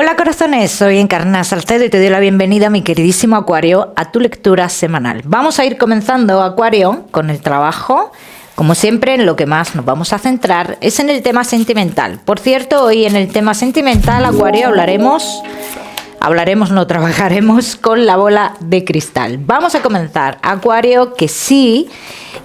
Hola corazones, soy Encarna Salcedo y te doy la bienvenida, mi queridísimo Acuario, a tu lectura semanal. Vamos a ir comenzando, Acuario, con el trabajo. Como siempre, en lo que más nos vamos a centrar es en el tema sentimental. Por cierto, hoy en el tema sentimental, Acuario, trabajaremos con la bola de cristal. Vamos a comenzar, Acuario, que sí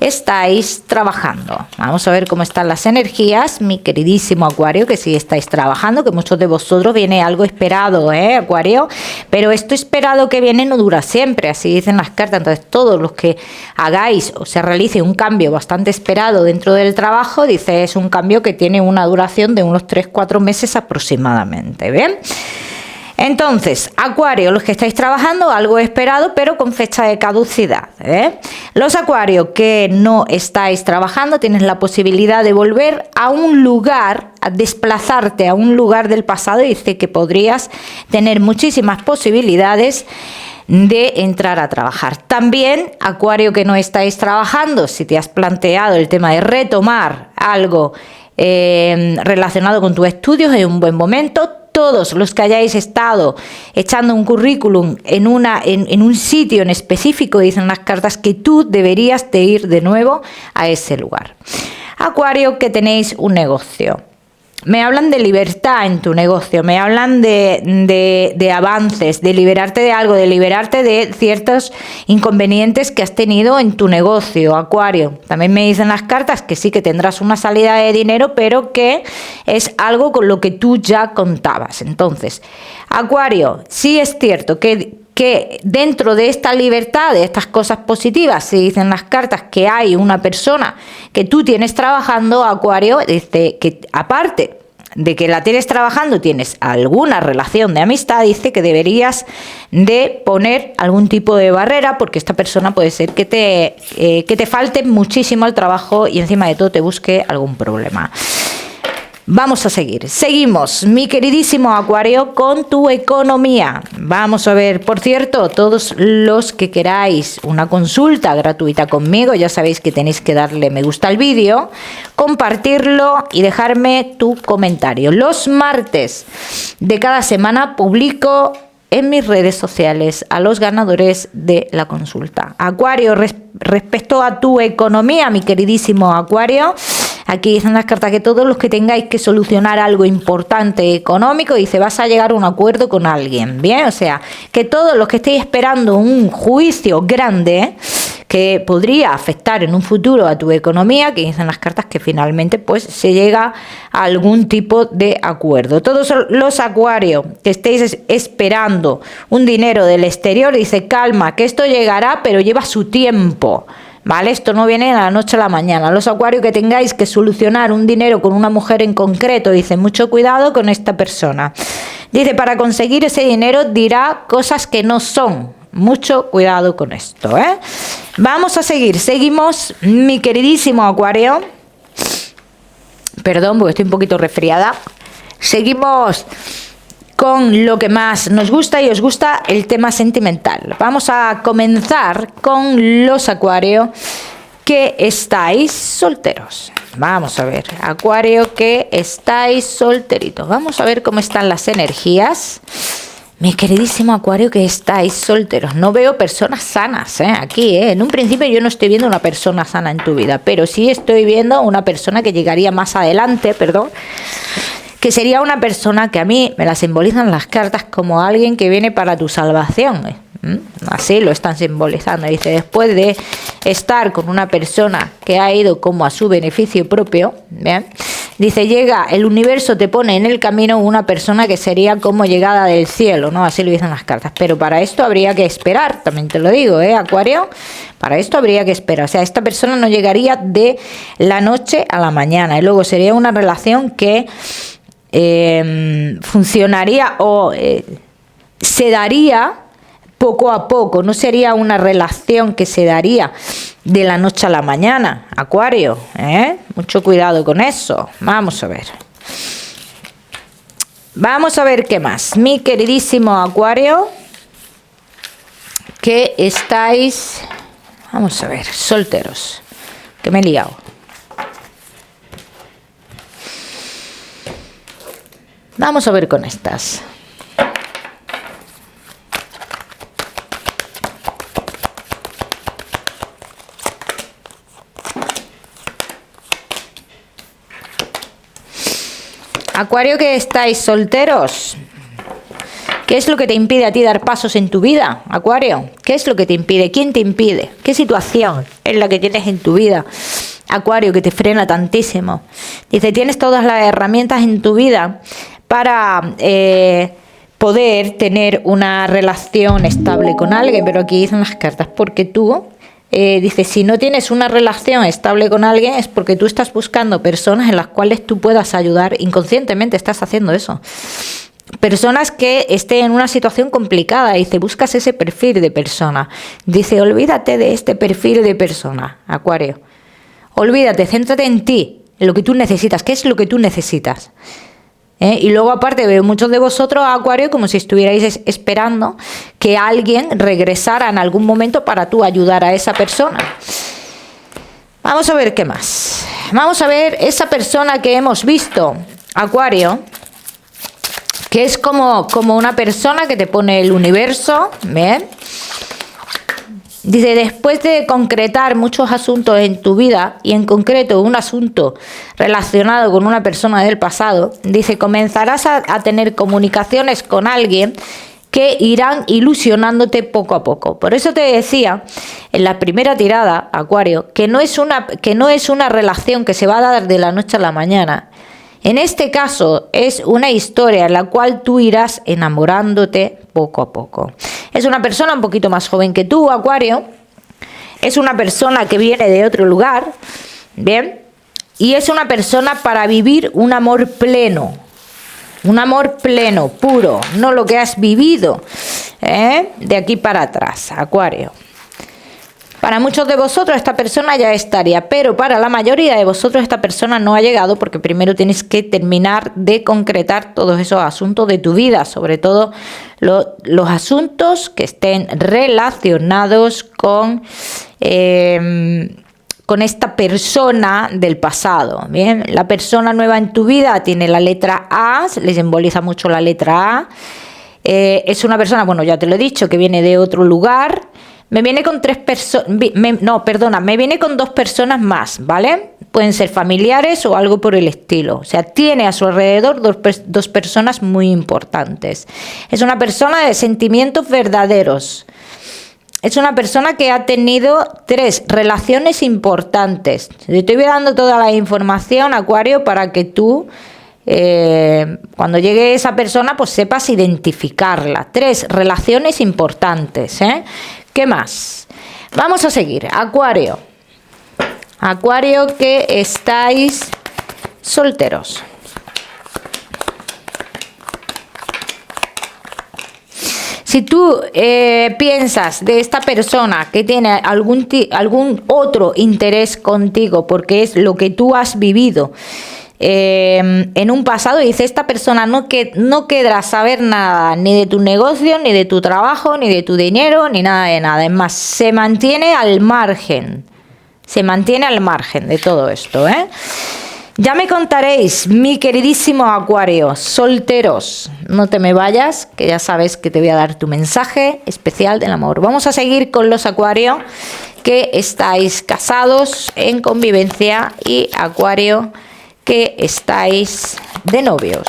estáis trabajando. Vamos a ver cómo están las energías, mi queridísimo Acuario, que sí estáis trabajando, que muchos de vosotros viene algo esperado, Acuario, pero esto esperado que viene no dura siempre, así dicen las cartas. Entonces todos los que hagáis o se realice un cambio bastante esperado dentro del trabajo, dice, es un cambio que tiene una duración de unos 3-4 meses aproximadamente, ¿bien? Entonces, Acuario, los que estáis trabajando, algo esperado, pero con fecha de caducidad, Los Acuarios que no estáis trabajando, tienes la posibilidad de volver a un lugar, a desplazarte a un lugar del pasado, y dice que podrías tener muchísimas posibilidades de entrar a trabajar. También, Acuario que no estáis trabajando, si te has planteado el tema de retomar algo relacionado con tus estudios, es un buen momento. Todos los que hayáis estado echando un currículum en un sitio en específico, dicen las cartas que tú deberías de ir de nuevo a ese lugar. Acuario que tenéis un negocio. Me hablan de libertad en tu negocio, me hablan de avances, de liberarte de algo, de liberarte de ciertos inconvenientes que has tenido en tu negocio, Acuario. También me dicen las cartas que sí que tendrás una salida de dinero, pero que es algo con lo que tú ya contabas. Entonces, Acuario, sí es cierto que dentro de esta libertad, de estas cosas positivas, se dicen las cartas que hay una persona que tú tienes trabajando, Acuario, dice que aparte de que la tienes trabajando, tienes alguna relación de amistad, dice que deberías de poner algún tipo de barrera, porque esta persona puede ser que te falte muchísimo el trabajo y encima de todo te busque algún problema. Vamos a seguir. Seguimos, mi queridísimo Acuario, con tu economía. Vamos a ver, por cierto, todos los que queráis una consulta gratuita conmigo, ya sabéis que tenéis que darle me gusta al vídeo, compartirlo y dejarme tu comentario. Los martes de cada semana publico en mis redes sociales a los ganadores de la consulta. Acuario, respecto a tu economía, mi queridísimo Acuario, aquí dicen las cartas que todos los que tengáis que solucionar algo importante económico, dice, vas a llegar a un acuerdo con alguien, ¿bien? O sea, que todos los que estéis esperando un juicio grande que podría afectar en un futuro a tu economía, que dicen las cartas que finalmente pues se llega a algún tipo de acuerdo. Todos los Acuarios que estéis esperando un dinero del exterior, dice, calma, que esto llegará, pero lleva su tiempo. ¿Vale? Esto no viene de la noche a la mañana. Los Acuarios que tengáis que solucionar un dinero con una mujer en concreto, dice, mucho cuidado con esta persona. Dice, para conseguir ese dinero dirá cosas que no son. Mucho cuidado con esto, Vamos a seguir. Seguimos, mi queridísimo Acuario. Perdón, porque estoy un poquito resfriada. Seguimos con lo que más nos gusta y os gusta, el tema sentimental. Vamos a comenzar con los Acuario que estáis solteros. Vamos a ver, Acuario que estáis solteritos. Vamos a ver cómo están las energías. Mi queridísimo Acuario que estáis solteros. No veo personas sanas, aquí, En un principio yo no estoy viendo una persona sana en tu vida, pero sí estoy viendo una persona que llegaría más adelante, que sería una persona que a mí me la simbolizan las cartas como alguien que viene para tu salvación. Así lo están simbolizando. Dice, después de estar con una persona que ha ido como a su beneficio propio, ¿bien? Dice, llega, el universo te pone en el camino una persona que sería como llegada del cielo, ¿no? Así lo dicen las cartas. Pero para esto habría que esperar, también te lo digo, Acuario. Para esto habría que esperar. O sea, esta persona no llegaría de la noche a la mañana. Y luego sería una relación que funcionaría o se daría poco a poco, no sería una relación que se daría de la noche a la mañana, Acuario, mucho cuidado con eso. Vamos a ver qué más, mi queridísimo Acuario, que estáis, vamos a ver, solteros, que me he liado. Vamos a ver con estas. Acuario que estáis solteros. ¿Qué es lo que te impide a ti dar pasos en tu vida, Acuario? ¿Qué es lo que te impide? ¿Quién te impide? ¿Qué situación es la que tienes en tu vida, Acuario, que te frena tantísimo? Dice, tienes todas las herramientas en tu vida para poder tener una relación estable con alguien, pero aquí dicen las cartas, porque tú, dice, si no tienes una relación estable con alguien es porque tú estás buscando personas en las cuales tú puedas ayudar, inconscientemente estás haciendo eso. Personas que estén en una situación complicada y te buscas ese perfil de persona. Dice, olvídate de este perfil de persona, Acuario. Olvídate, céntrate en ti, en lo que tú necesitas. ¿Qué es lo que tú necesitas? Y luego aparte veo muchos de vosotros, Acuario, como si estuvierais esperando que alguien regresara en algún momento para tú ayudar a esa persona. Vamos a ver qué más. Vamos a ver esa persona que hemos visto, Acuario, que es como una persona que te pone el universo, ¿bien? Dice, después de concretar muchos asuntos en tu vida, y en concreto un asunto relacionado con una persona del pasado, dice, comenzarás a tener comunicaciones con alguien que irán ilusionándote poco a poco. Por eso te decía en la primera tirada, Acuario, que no es una relación que se va a dar de la noche a la mañana. En este caso es una historia en la cual tú irás enamorándote poco a poco. Es una persona un poquito más joven que tú, Acuario. Es una persona que viene de otro lugar, ¿bien? Y es una persona para vivir un amor pleno, puro, no lo que has vivido de aquí para atrás, Acuario. Para muchos de vosotros esta persona ya estaría, pero para la mayoría de vosotros esta persona no ha llegado porque primero tienes que terminar de concretar todos esos asuntos de tu vida, sobre todo los asuntos que estén relacionados con esta persona del pasado. Bien, la persona nueva en tu vida tiene la letra A, se les simboliza mucho la letra A. Es una persona, bueno, ya te lo he dicho, que viene de otro lugar. Me viene con me viene con dos personas más, ¿vale? Pueden ser familiares o algo por el estilo. O sea, tiene a su alrededor dos personas muy importantes. Es una persona de sentimientos verdaderos. Es una persona que ha tenido 3 relaciones importantes. Te estoy dando toda la información, Acuario, para que tú, cuando llegue esa persona, pues sepas identificarla. 3 relaciones importantes, ¿Qué más? Vamos a seguir. Acuario. Acuario que estáis solteros. Si tú piensas de esta persona que tiene algún otro interés contigo porque es lo que tú has vivido en un pasado, dice, esta persona no querrá saber nada ni de tu negocio, ni de tu trabajo, ni de tu dinero, ni nada de nada. Es más, se mantiene al margen de todo esto, Ya me contaréis, mi queridísimo Acuario, solteros, no te me vayas, que ya sabes que te voy a dar tu mensaje especial del amor. Vamos a seguir con los Acuario que estáis casados en convivencia y Acuario que estáis de novios.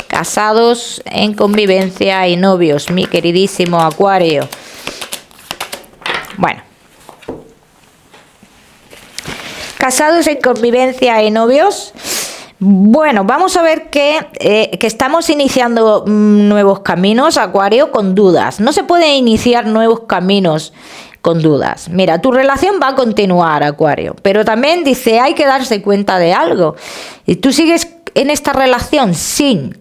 Casados en convivencia y novios, mi queridísimo Acuario. Bueno. Casados en convivencia y novios. Bueno, vamos a ver que estamos iniciando nuevos caminos, Acuario, con dudas. No se puede iniciar nuevos caminos con dudas. Mira, tu relación va a continuar, Acuario, pero también dice, hay que darse cuenta de algo. Y tú sigues en esta relación sin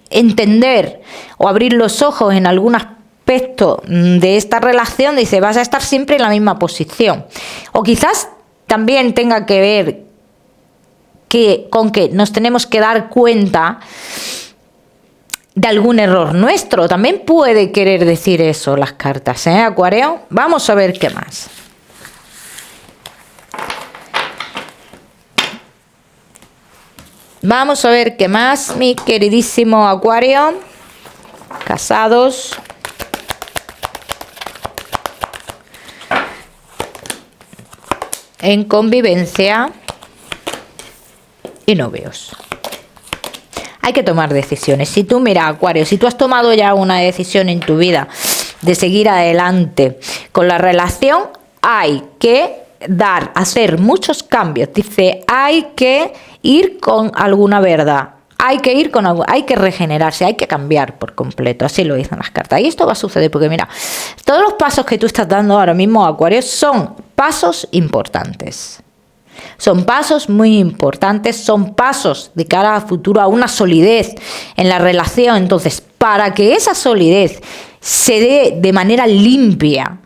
entender o abrir los ojos en algún aspecto de esta relación, dice, vas a estar siempre en la misma posición. O quizás también tenga que ver con que nos tenemos que dar cuenta de algún error nuestro. También puede querer decir eso las cartas, Acuario. Vamos a ver qué más. Vamos a ver qué más, mi queridísimo Acuario. Casados. en convivencia y novios. Hay que tomar decisiones. Si tú, mira, Acuario, si tú has tomado ya una decisión en tu vida de seguir adelante con la relación, hay que hacer muchos cambios. Dice, hay que ir con alguna verdad. Hay que regenerarse, hay que cambiar por completo. Así lo dicen las cartas. Y esto va a suceder porque, mira, todos los pasos que tú estás dando ahora mismo, Acuario, son pasos importantes. Son pasos muy importantes, son pasos de cara a futuro, a una solidez en la relación. Entonces, para que esa solidez se dé de manera limpia,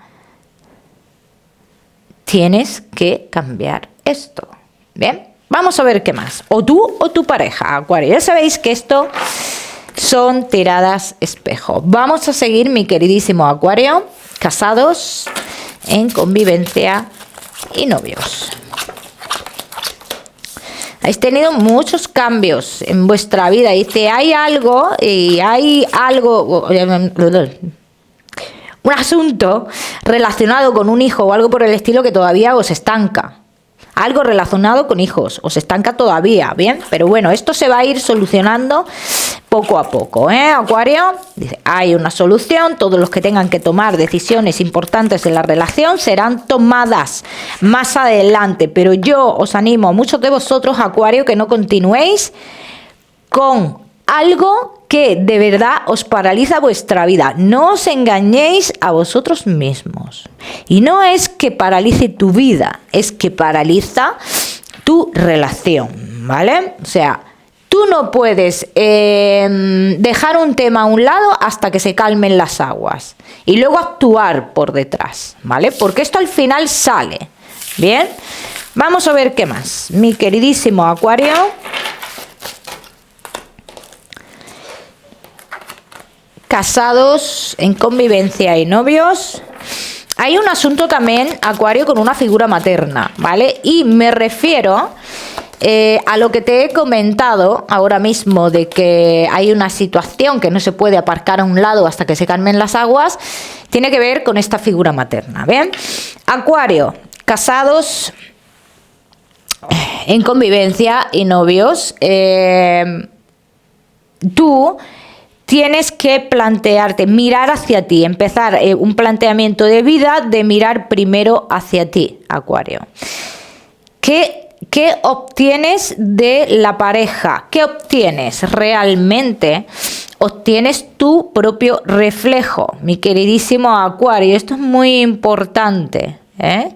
tienes que cambiar esto. ¿Bien? Vamos a ver qué más. O tú o tu pareja, Acuario. Ya sabéis que esto son tiradas espejo. Vamos a seguir, mi queridísimo Acuario. Casados, en convivencia y novios. Habéis tenido muchos cambios en vuestra vida. Dice, hay algo, un asunto relacionado con un hijo o algo por el estilo que todavía os estanca. Algo relacionado con hijos, os estanca todavía, ¿bien? Pero bueno, esto se va a ir solucionando poco a poco, ¿eh, Acuario? Dice, hay una solución, todos los que tengan que tomar decisiones importantes en la relación serán tomadas más adelante, pero yo os animo a muchos de vosotros, Acuario, que no continuéis con algo que de verdad os paraliza vuestra vida. No os engañéis a vosotros mismos. Y no es que paralice tu vida, es que paraliza tu relación, ¿vale? O sea, tú no puedes dejar un tema a un lado hasta que se calmen las aguas y luego actuar por detrás, ¿vale? Porque esto al final sale, ¿bien? Vamos a ver qué más. Mi queridísimo Acuario. Casados, en convivencia y novios. Hay un asunto también, Acuario, con una figura materna, ¿vale? Y me refiero a lo que te he comentado ahora mismo de que hay una situación que no se puede aparcar a un lado hasta que se calmen las aguas. Tiene que ver con esta figura materna, ¿bien? Acuario, casados, en convivencia y novios. Tú tienes que plantearte, mirar hacia ti, empezar un planteamiento de vida de mirar primero hacia ti, Acuario. ¿Qué obtienes de la pareja? ¿Qué obtienes realmente? Obtienes tu propio reflejo, mi queridísimo Acuario. Esto es muy importante, ¿eh?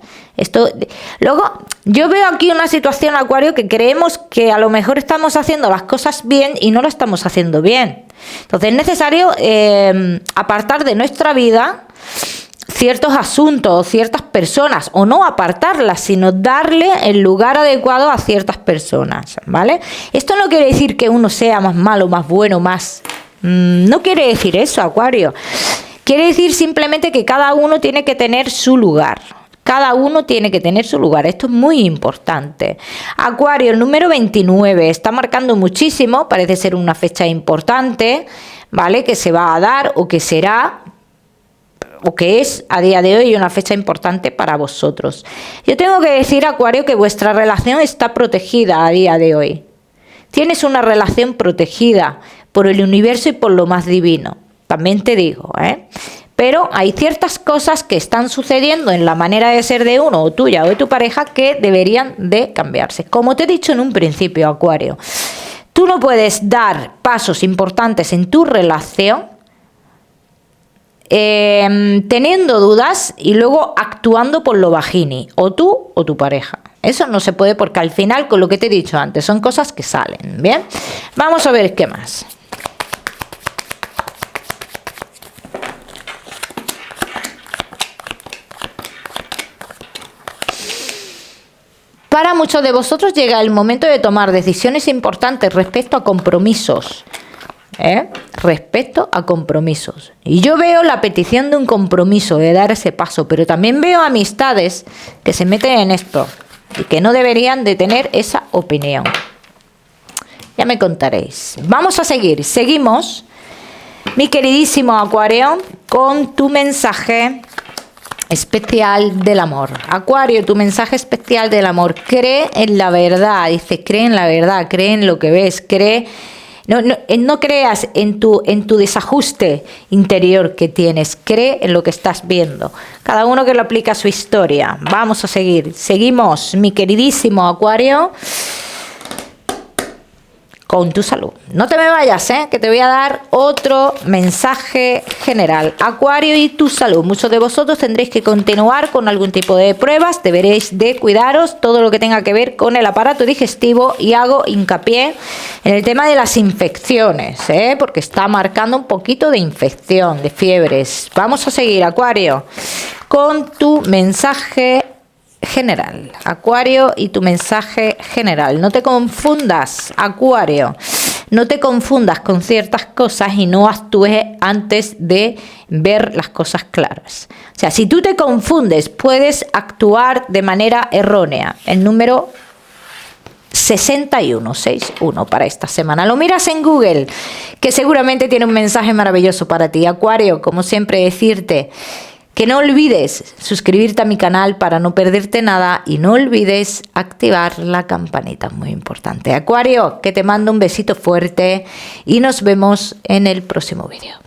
Luego, yo veo aquí una situación, Acuario, que creemos que a lo mejor estamos haciendo las cosas bien y no lo estamos haciendo bien. Entonces es necesario apartar de nuestra vida ciertos asuntos, ciertas personas, o no apartarlas, sino darle el lugar adecuado a ciertas personas, ¿vale? Esto no quiere decir que uno sea más malo, más bueno, más... no quiere decir eso, Acuario. Quiere decir simplemente que cada uno tiene que tener su lugar. Cada uno tiene que tener su lugar. Esto es muy importante. Acuario, el número 29 está marcando muchísimo. Parece ser una fecha importante, ¿vale? Que se va a dar o que será o que es a día de hoy una fecha importante para vosotros. Yo tengo que decir, Acuario, que vuestra relación está protegida a día de hoy. Tienes una relación protegida por el universo y por lo más divino. También te digo, ¿eh? Pero hay ciertas cosas que están sucediendo en la manera de ser de uno o tuya o de tu pareja que deberían de cambiarse. Como te he dicho en un principio, Acuario, tú no puedes dar pasos importantes en tu relación teniendo dudas y luego actuando por lo bajini, o tú o tu pareja. Eso no se puede porque al final, con lo que te he dicho antes, son cosas que salen, ¿bien? Vamos a ver qué más. Para muchos de vosotros llega el momento de tomar decisiones importantes respecto a compromisos. Respecto a compromisos. Y yo veo la petición de un compromiso, de dar ese paso, pero también veo amistades que se meten en esto y que no deberían de tener esa opinión. Ya me contaréis. Vamos a seguir. Seguimos, mi queridísimo Acuario, con tu mensaje especial del amor. Acuario, tu mensaje especial del amor. Cree en la verdad. Dice, cree en la verdad, cree en lo que ves, cree. No creas en tu desajuste interior que tienes. Cree en lo que estás viendo. Cada uno que lo aplica a su historia. Vamos a seguir. Seguimos, mi queridísimo Acuario, con tu salud. No te me vayas, que te voy a dar otro mensaje general. Acuario y tu salud. Muchos de vosotros tendréis que continuar con algún tipo de pruebas. Deberéis de cuidaros todo lo que tenga que ver con el aparato digestivo, y hago hincapié en el tema de las infecciones, porque está marcando un poquito de infección, de fiebres. Vamos a seguir, Acuario, con tu mensaje general. Acuario y tu mensaje general. No te confundas, Acuario. No te confundas con ciertas cosas y no actúes antes de ver las cosas claras. O sea, si tú te confundes, puedes actuar de manera errónea. El número 61 para esta semana. Lo miras en Google, que seguramente tiene un mensaje maravilloso para ti. Acuario, como siempre, decirte que no olvides suscribirte a mi canal para no perderte nada, y no olvides activar la campanita, muy importante. Acuario, que te mando un besito fuerte y nos vemos en el próximo vídeo.